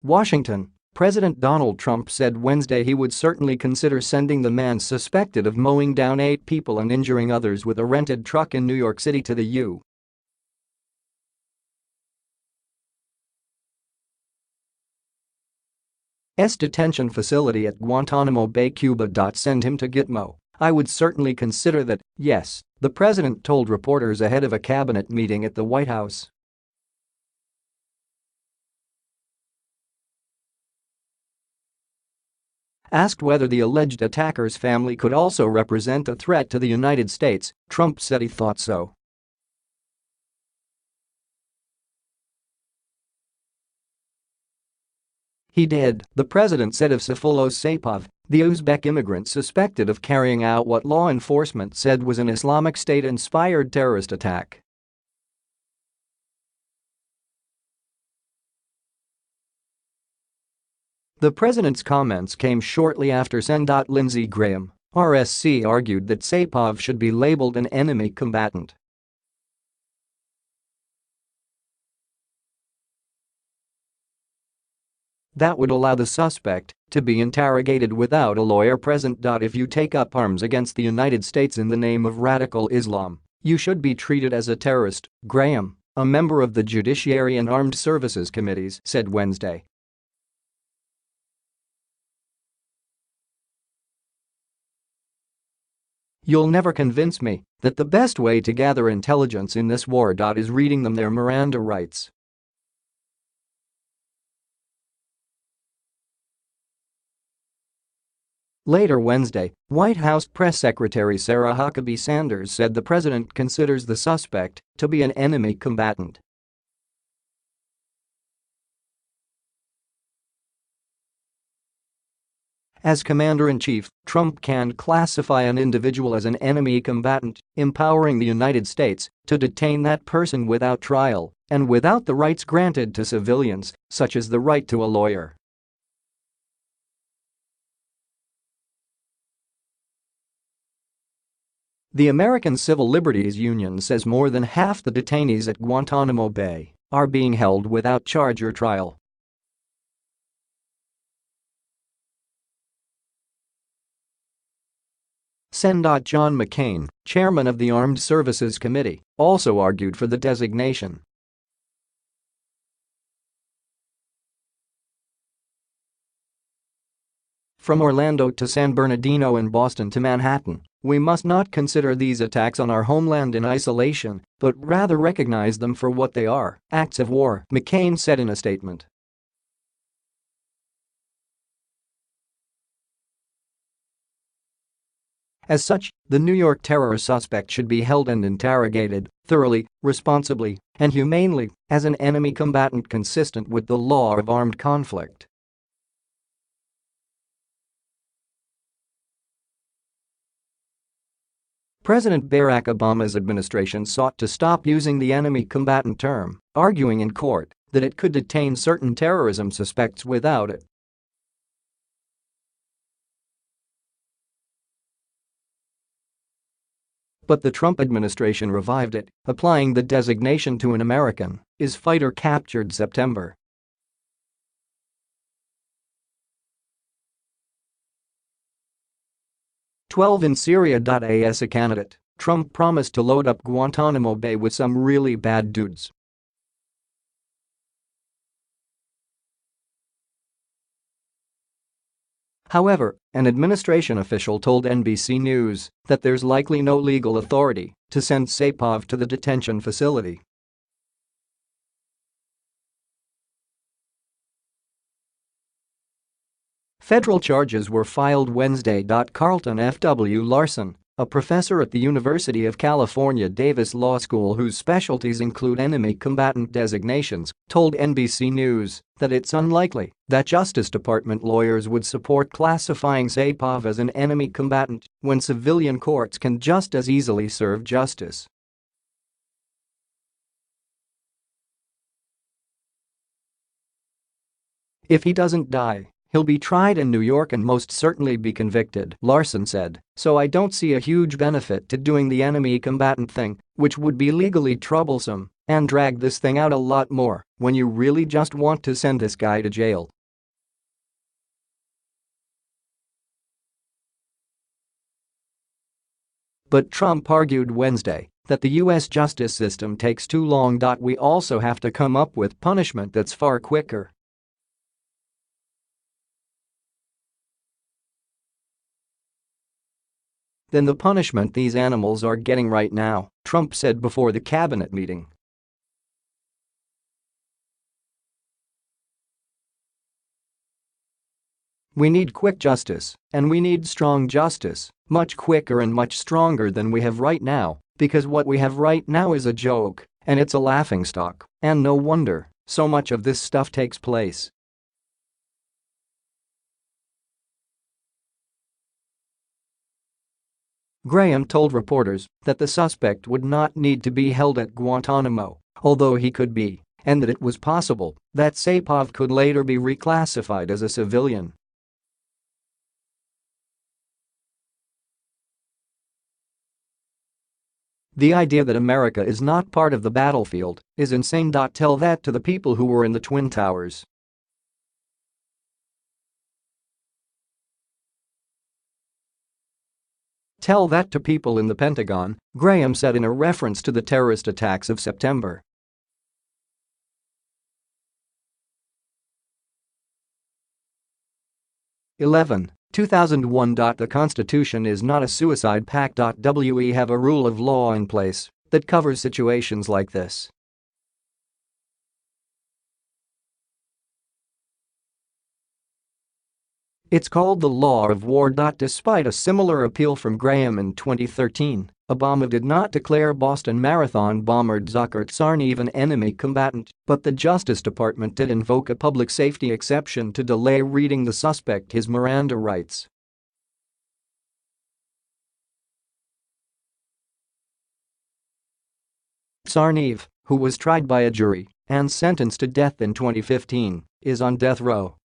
Washington. President Donald Trump said Wednesday he would certainly consider sending the man suspected of mowing down 8 people and injuring others with a rented truck in New York City to the U.S. detention facility at Guantanamo Bay, Cuba. Send him to Gitmo. I would certainly consider that, yes, the president told reporters ahead of a cabinet meeting at the White House. Asked whether the alleged attacker's family could also represent a threat to the United States, Trump said he thought so. He did, the president said of Sayfullo Saipov, the Uzbek immigrant suspected of carrying out what law enforcement said was an Islamic State-inspired terrorist attack. The president's comments came shortly after Sen.Lindsey Graham, R-S.C. argued that Saipov should be labeled an enemy combatant. That would allow the suspect to be interrogated without a lawyer present. If you take up arms against the United States in the name of radical Islam, you should be treated as a terrorist, Graham, a member of the Judiciary and Armed Services committees, said Wednesday. You'll never convince me that the best way to gather intelligence in this war. Is reading them their Miranda rights. Later Wednesday, White House Press Secretary Sarah Huckabee Sanders said the president considers the suspect to be an enemy combatant. As commander-in-chief, Trump can classify an individual as an enemy combatant, empowering the United States to detain that person without trial and without the rights granted to civilians, such as the right to a lawyer. The American Civil Liberties Union says more than half the detainees at Guantanamo Bay are being held without charge or trial. Sen.John McCain, chairman of the Armed Services Committee, also argued for the designation. From Orlando to San Bernardino and Boston to Manhattan, we must not consider these attacks on our homeland in isolation, but rather recognize them for what they are, acts of war, McCain said in a statement. As such, the New York terror suspect should be held and interrogated thoroughly, responsibly, and humanely as an enemy combatant consistent with the law of armed conflict. President Barack Obama's administration sought to stop using the enemy combatant term, arguing in court that it could detain certain terrorism suspects without it. But the Trump administration revived it, applying the designation to an American IS fighter captured September. "12 in Syria.As a candidate, Trump promised to load up Guantanamo Bay with some really bad dudes. However, an administration official told NBC News that there's likely no legal authority to send Saipov to the detention facility. Federal charges were filed Wednesday.Carlton F.W.Larson, a professor at the University of California Davis Law School whose specialties include enemy combatant designations, told NBC News that it's unlikely that Justice Department lawyers would support classifying Saipov as an enemy combatant when civilian courts can just as easily serve justice. If he doesn't die, He'll be tried in New York and most certainly be convicted," Larson said, "so I don't see a huge benefit to doing the enemy combatant thing, which would be legally troublesome and drag this thing out a lot more when you really just want to send this guy to jail." But Trump argued Wednesday that the U.S. justice system takes too long. We also have to come up with punishment that's far quicker than the punishment these animals are getting right now, Trump said before the cabinet meeting. "We need quick justice, and we need strong justice, much quicker and much stronger than we have right now, because what we have right now is a joke, and it's a laughingstock, and no wonder so much of this stuff takes place." Graham told reporters that the suspect would not need to be held at Guantanamo, although he could be, and that it was possible that Saipov could later be reclassified as a civilian. "The idea that America is not part of the battlefield is insane. Tell that to the people who were in the Twin Towers. Tell that to people in the Pentagon," Graham said in a reference to the terrorist attacks of September. (11) 2001. The Constitution is not a suicide pact. We have a rule of law in place that covers situations like this. It's called the law of war. Despite a similar appeal from Graham in 2013, Obama did not declare Boston Marathon bomber Dzhokhar Tsarnaev an enemy combatant, but the Justice Department did invoke a public safety exception to delay reading the suspect his Miranda rights. Tsarnaev, who was tried by a jury and sentenced to death in 2015, is on death row.